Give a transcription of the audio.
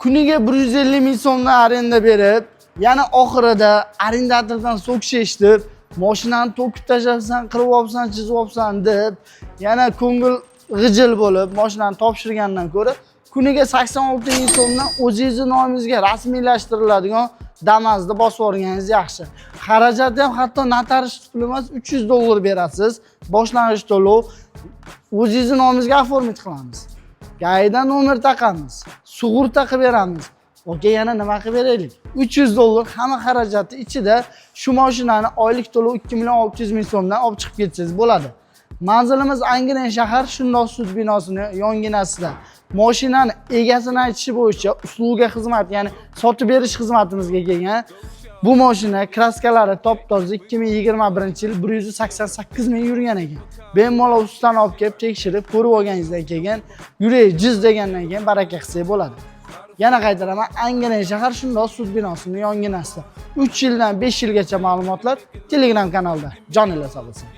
kuniga 150 ming so'mdan arenda berib, yana oxirida arendatordan so'kish eshitib, mashinani to'kib tashlabsan, qirib olibsan, chizib olibsan deb, yana ko'ngil g'ijil bo'lib mashinani topshirgandan ko'ra, kuniga 86 ming so'mdan o'zingizni nomingizga rasmiylashtiriladigan Damas'ni bosib olganingiz yaxshi. Xarajati ham hatto notarius puli emas, $300 berasiz. Boshlang'ich to'lov o'zingizni nomingizga oformit qilamiz. Gaidan nomer taqamiz, sug'urta qilib beramiz. Oke, yana nima qilib beraylik? $300 hamma xarajati ichida shu mashinani oylik to'lov 2 ming so'mdan olib chiqib ketsangiz bo'ladi. Manzilimiz Angren shahar shundoq sud binosining yonginasida. Mashinani egasini aytishi bo'yicha usluga xizmat, ya'ni sotib berish xizmatimizga kelgan. Bu mashina kraskalari top-toza 2021-yil 188 ming yurgan ekan. Bemalol ustani olib kelib tekshirib, ko'rib olganingizdan keyin yurak jiz degandan keyin baraka qilsak bo'ladi. Yana qaytaraman, Angren shahar shundoq sud binosining yonginasida. 3 yildan 5 yilgacha ma'lumotlar Telegram kanalda. Joninglar sog' bo'lsin.